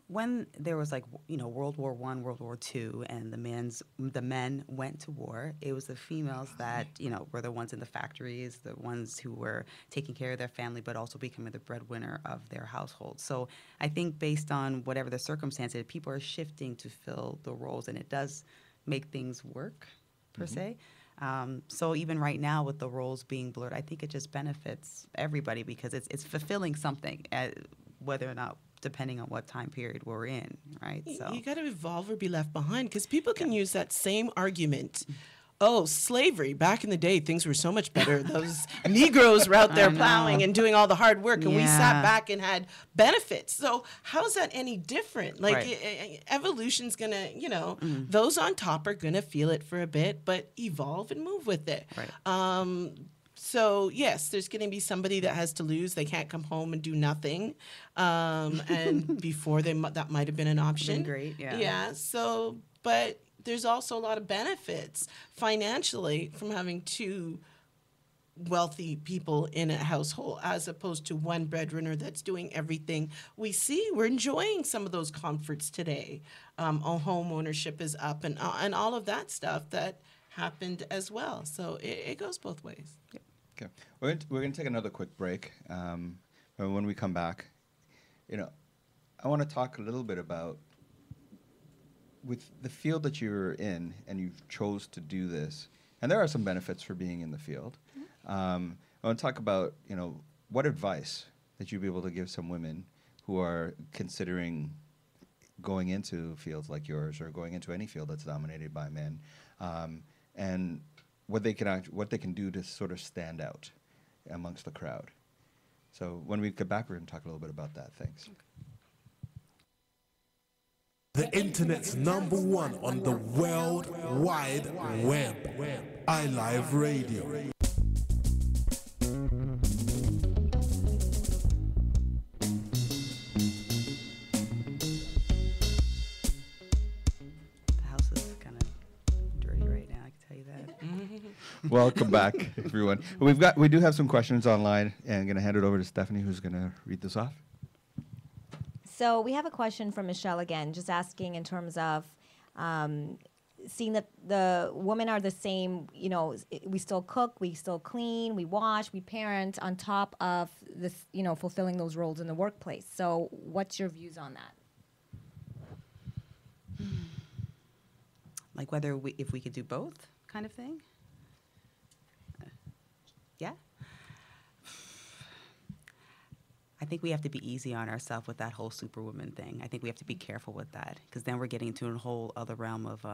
when there was, like, you know, World War I, World War II, and the men went to war, it was the females that, you know, were the ones in the factories, the ones who were taking care of their family, but also becoming the breadwinner of their household. So I think based on whatever the circumstances, people are shifting to fill the roles, and it does make things work, per se. So even right now with the roles being blurred, I think it just benefits everybody, because it's fulfilling something, whether or not, depending on what time period we're in, right? So you got to evolve or be left behind, because people can use that same argument. Oh, slavery, back in the day, things were so much better. Those Negroes were out there plowing and doing all the hard work, and we sat back and had benefits. So how's that any different? Like, evolution's going to, you know, those on top are going to feel it for a bit, but evolve and move with it. So, yes, there's going to be somebody that has to lose. They can't come home and do nothing. And before, that might have been an option. Great, Yeah, so, but there's also a lot of benefits financially from having two wealthy people in a household, as opposed to one breadwinner that's doing everything. We're enjoying some of those comforts today. Home ownership is up, and all of that stuff that happened as well. So it goes both ways. Okay, we're going to take another quick break. And when we come back, you know, I want to talk a little bit about, with the field that you're in and you chose to do this, and there are some benefits for being in the field. I want to talk about, you know, what advice that you'd be able to give some women who are considering going into fields like yours, or going into any field that's dominated by men, and what they can do to sort of stand out amongst the crowd. So when we get back, we're going to talk a little bit about that. Thanks. The internet's #1 on the World Wide Web. iLive Radio. Welcome back, everyone. We do have some questions online, and I'm going to hand it over to Stephanie, who's going to read this off. So we have a question from Michelle again, just asking in terms of seeing that the women are the same, you know, we still cook, we still clean, we wash, we parent on top of this, you know, fulfilling those roles in the workplace. So what's your views on that? Like if we could do both kind of thing? Yeah. I think we have to be easy on ourselves with that whole superwoman thing. I think we have to be careful with that because then we're getting into a whole other realm of,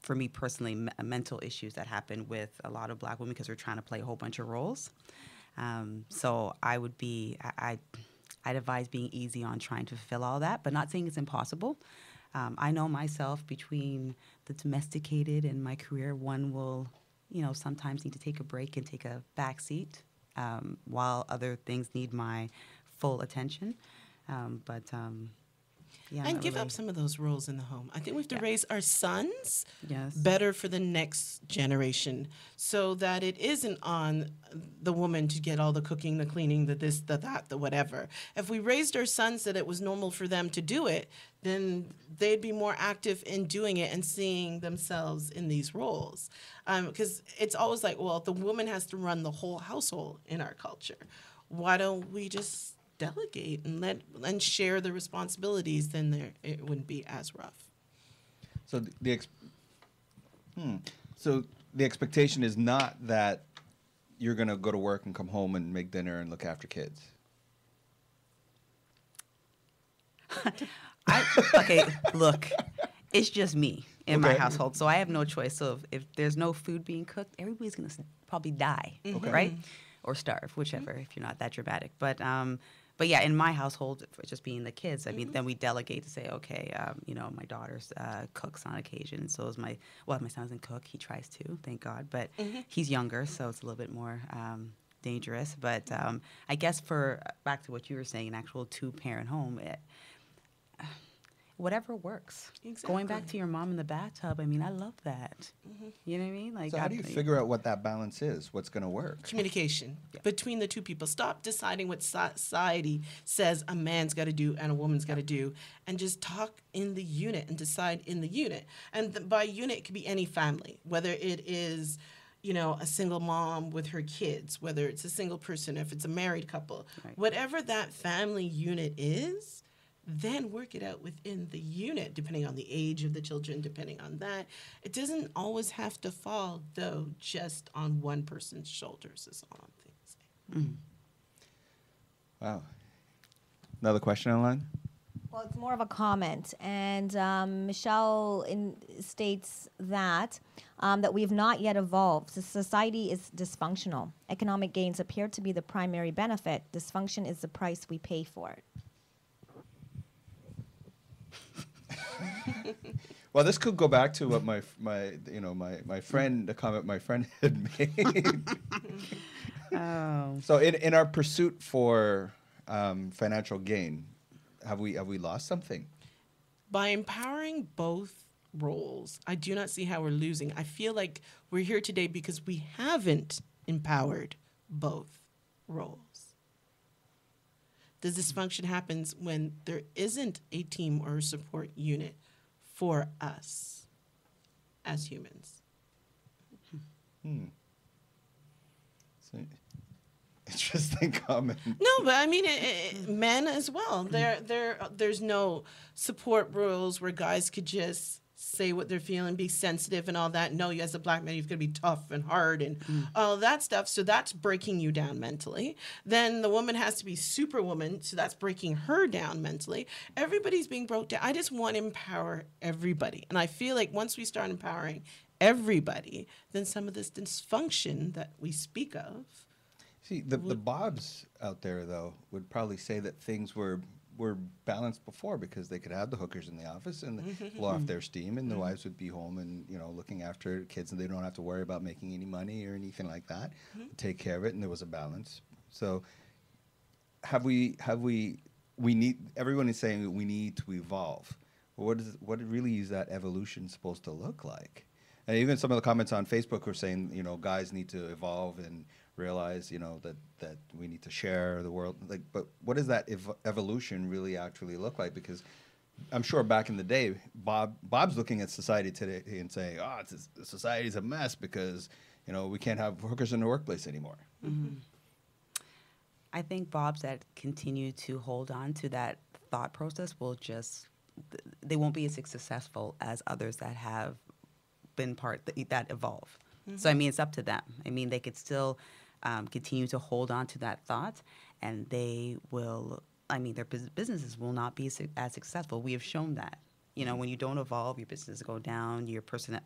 for me personally, mental issues that happen with a lot of black women because we're trying to play a whole bunch of roles. So I'd advise being easy on trying to fulfill all that, but not saying it's impossible. I know myself between the domesticated and my career, one will, you know, sometimes need to take a break and take a back seat while other things need my full attention. Yeah, and give up some of those roles in the home. I think we have to raise our sons Yes. better for the next generation so that it isn't on the woman to get all the cooking, the cleaning, the this, the that, the whatever. If we raised our sons that it was normal for them to do it, then they'd be more active in doing it and seeing themselves in these roles. Because it's always like, well, the woman has to run the whole household in our culture. Why don't we just delegate and share the responsibilities? Then it wouldn't be as rough. So so the expectation is not that you're going to go to work and come home and make dinner and look after kids. Okay, look, it's just me in my Okay. household, so I have no choice. So if there's no food being cooked, everybody's gonna probably die, right? Or starve, whichever, if you're not that dramatic. But yeah, in my household, for just being the kids, I mean, then we delegate to say, okay, you know, my daughter cooks on occasion. So is my son doesn't cook. He tries to, thank God. But he's younger, so it's a little bit more dangerous. But I guess back to what you were saying, an actual two-parent home, whatever works. Exactly. Going back to your mom in the bathtub, I mean, I love that. You know what I mean? Like, So how do you figure out what that balance is? What's going to work? Communication between the two people. Stop deciding what society says a man's got to do and a woman's got to do, and just talk in the unit and decide in the unit. And by unit, it could be any family, whether it is, you know, a single mom with her kids, whether it's a single person, if it's a married couple, whatever that family unit is, then work it out within the unit, depending on the age of the children, depending on that. It doesn't always have to fall, though, just on one person's shoulders, is all I'm saying. Wow. Another question online? Well, it's more of a comment, and Michelle states that that we have not yet evolved. The society is dysfunctional. Economic gains appear to be the primary benefit. Dysfunction is the price we pay for it. Well, this could go back to what my friend, the comment my friend had made. So in our pursuit for financial gain, have we lost something? By empowering both roles, I do not see how we're losing. I feel like we're here today because we haven't empowered both roles. The dysfunction happens when there isn't a team or a support unit for us as humans. So, interesting comment. No, but I mean, men as well. There's no support rules where guys could just say what they're feeling, be sensitive and all that. No, as a black man, you've got to be tough and hard and all that stuff. So that's breaking you down mentally. Then the woman has to be superwoman. So that's breaking her down mentally. Everybody's being broke down. I just want to empower everybody. And I feel like once we start empowering everybody, then some of this dysfunction that we speak of. See, the Bobs out there, though, would probably say that things were balanced before because they could have the hookers in the office and blow off their steam, and the wives would be home and, you know, looking after kids, and they don't have to worry about making any money or anything like that. Take care of it, and there was a balance. So we need, everyone is saying that we need to evolve. Well, what really is that evolution supposed to look like? And even some of the comments on Facebook were saying, you know, guys need to evolve and realize, you know, that we need to share the world. Like, but what does that evolution really actually look like? Because I'm sure back in the day, Bob's looking at society today and saying, "Oh, society's a mess because, you know, we can't have hookers in the workplace anymore." Mm-hmm. I think Bob's that continue to hold on to that thought process will just, they won't be as successful as others that have been part that evolve. Mm-hmm. So I mean, it's up to them. I mean, they could still continue to hold on to that thought, and they will. I mean, their businesses will not be as successful. We have shown that. You know, when you don't evolve, your business go down, your personal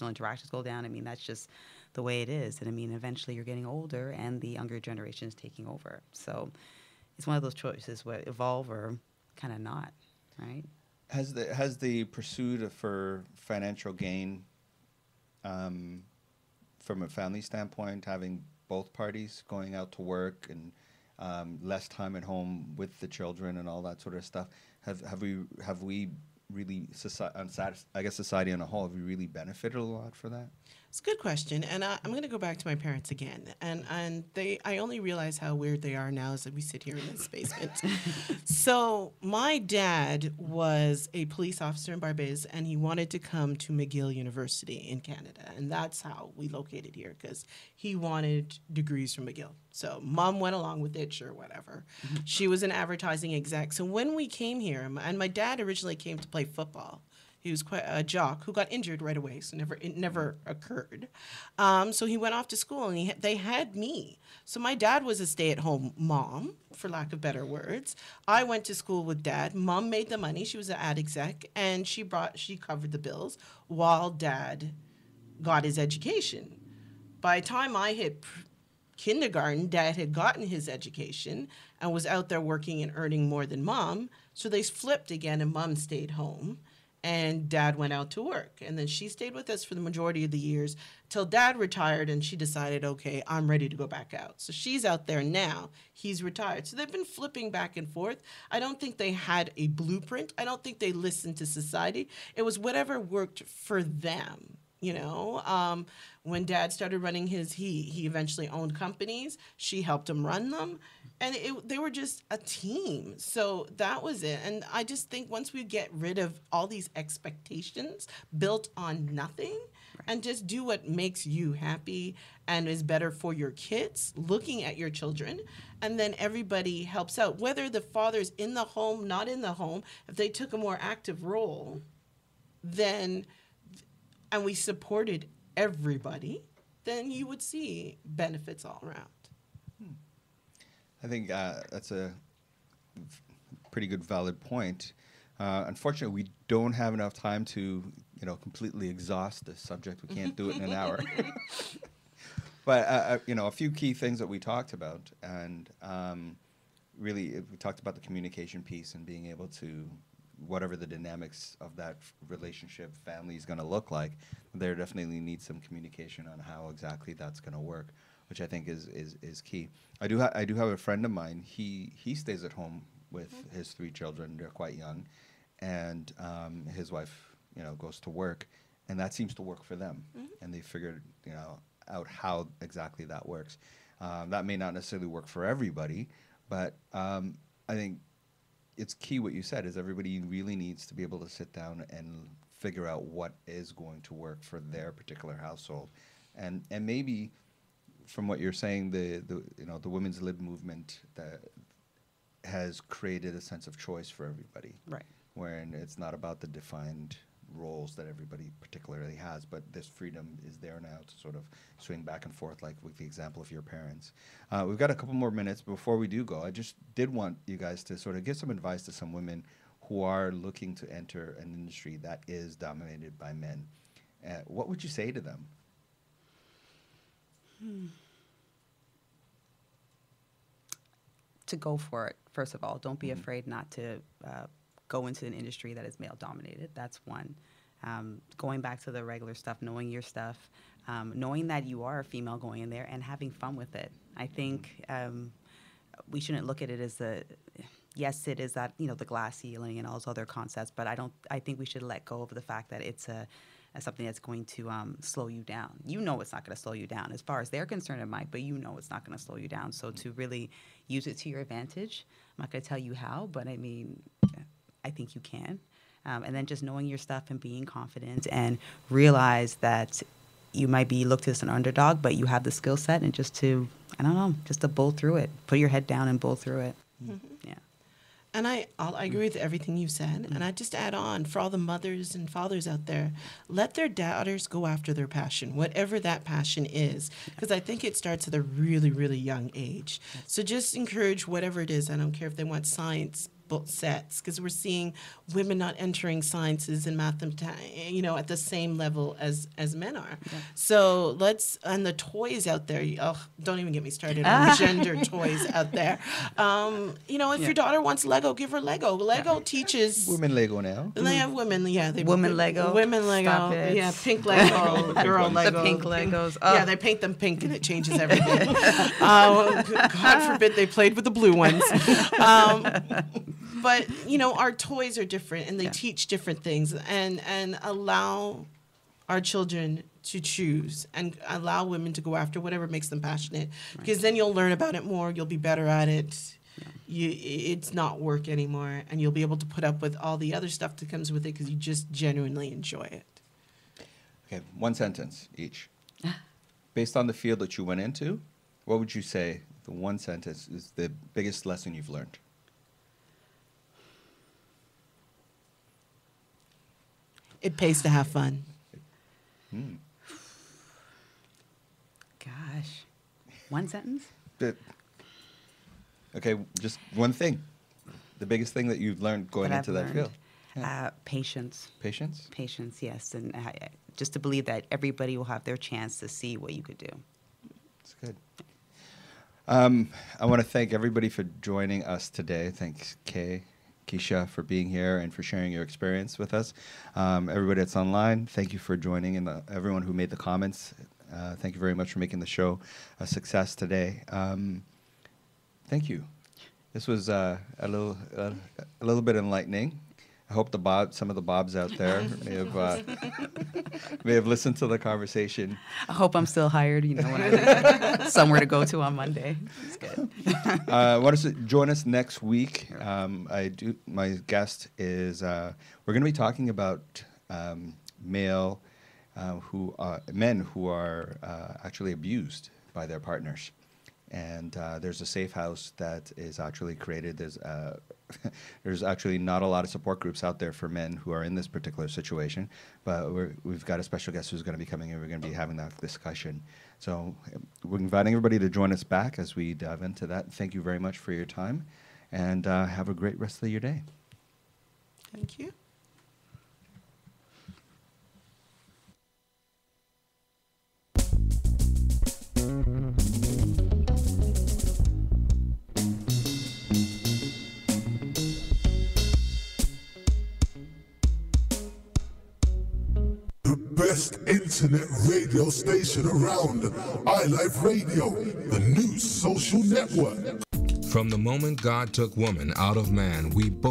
interactions go down. I mean, that's just the way it is. And I mean, eventually you're getting older, and the younger generation is taking over. So it's one of those choices: where evolve or kind of not, right? Has the pursuit for financial gain, from a family standpoint, having both parties going out to work and less time at home with the children and all that sort of stuff, have we really, I guess society on a whole, have we really benefited a lot for that? It's a good question, and I'm going to go back to my parents again. And I only realize how weird they are now as we sit here in this basement. So my dad was a police officer in Barbados, and he wanted to come to McGill University in Canada, and that's how we located here, because he wanted degrees from McGill. So Mom went along with it, sure, whatever. Mm-hmm. She was an advertising exec. So when we came here, and my dad originally came to play football. He was quite a jock who got injured right away, so it never occurred. So he went off to school, and they had me. So my dad was a stay-at-home mom, for lack of better words. I went to school with Dad. Mom made the money. She was an ad exec, and she covered the bills while Dad got his education. By the time I hit kindergarten, Dad had gotten his education and was out there working and earning more than Mom. So they flipped again, and Mom stayed home. And Dad went out to work. And then she stayed with us for the majority of the years till Dad retired, and she decided, okay, I'm ready to go back out. So she's out there now. He's retired. So they've been flipping back and forth. I don't think they had a blueprint. I don't think they listened to society. It was whatever worked for them. You know, when Dad started running he eventually owned companies. She helped him run them. And they were just a team. So that was it. And I just think once we get rid of all these expectations built on nothing, and just do what makes you happy and is better for your kids, looking at your children, and then everybody helps out. Whether the father's in the home, not in the home, if they took a more active role, then, and we supported everybody, then you would see benefits all around. I think that's a pretty good, valid point. Unfortunately, we don't have enough time to, completely exhaust this subject. We can't do it in an hour. But a few key things that we talked about, and really, we talked about the communication piece and being able to, whatever the dynamics of that relationship, family is going to look like, there definitely needs some communication on how exactly that's going to work, which I think is key. I do have a friend of mine. He stays at home with his 3 children. They're quite young, and his wife, goes to work, and that seems to work for them. Mm-hmm. And they figured, out how exactly that works. That may not necessarily work for everybody, but I think it's key what you said is everybody really needs to be able to sit down and figure out what is going to work for their particular household, and maybe. From what you're saying, the women's lib movement that has created a sense of choice for everybody, right? Wherein it's not about the defined roles that everybody particularly has, but this freedom is there now to sort of swing back and forth, like with the example of your parents. We've got a couple more minutes before we do go. I just did want you guys to sort of give some advice to some women who are looking to enter an industry that is dominated by men. What would you say to them? To go for it, first of all. Don't be afraid not to go into an industry that is male-dominated. That's one. Going back to the regular stuff, knowing your stuff, knowing that you are a female going in there and having fun with it. I think we shouldn't look at it as yes, it is that, the glass ceiling and all those other concepts, but I think we should let go of the fact that it's a as something that's going to slow you down. You know it's not going to slow you down. As far as they're concerned, it might, but you know it's not going to slow you down. So to really use it to your advantage, I'm not going to tell you how, but I mean, I think you can. And then just knowing your stuff and being confident and realize that you might be looked as an underdog, but you have the skill set, and just to, I don't know, just to bowl through it. Put your head down and bowl through it. Yeah. And I agree with everything you said. And I just add on, for all the mothers and fathers out there, let their daughters go after their passion, whatever that passion is. Because I think it starts at a really, really young age. So just encourage whatever it is. I don't care if they want science sets, because we're seeing women not entering sciences and mathematics, at the same level as men are. Yeah. So and the toys out there, don't even get me started on gender toys out there. If your daughter wants Lego, give her Lego. Lego teaches. Women Lego now. They have women, Women Lego. Women Lego. Stop it. Yeah, pink Lego, girl Lego. The pink Legos. Yeah, they paint them pink and it changes everything. God forbid they played with the blue ones. But, our toys are different, and they teach different things, and allow our children to choose, and allow women to go after whatever makes them passionate, because then you'll learn about it more, you'll be better at it. It's not work anymore, and you'll be able to put up with all the other stuff that comes with it because you just genuinely enjoy it. Okay, one sentence each. Based on the field that you went into, what would you say the one sentence is the biggest lesson you've learned? It pays to have fun. Gosh. One sentence? Okay, just one thing. The biggest thing that you've learned going into that field. Patience. Patience? Patience, yes. And just to believe that everybody will have their chance to see what you could do. That's good. I want to thank everybody for joining us today. Thanks, Kay, Keisha, for being here and for sharing your experience with us. Everybody that's online, thank you for joining, and everyone who made the comments, thank you very much for making the show a success today. Thank you. This was a little bit enlightening. I hope some of the Bobs out there may have listened to the conversation. I hope I'm still hired, when I somewhere to go to on Monday. It's good. Want to join us next week? My guest is we're going to be talking about men who are actually abused by their partners. And there's a safe house that is actually created. There's actually not a lot of support groups out there for men who are in this particular situation, but we've got a special guest who's going to be coming in. We're going to be having that discussion. So we're inviting everybody to join us back as we dive into that. Thank you very much for your time, and have a great rest of your day. Thank you. Best internet radio station around. iLife Radio, the new social network. From the moment God took woman out of man, we both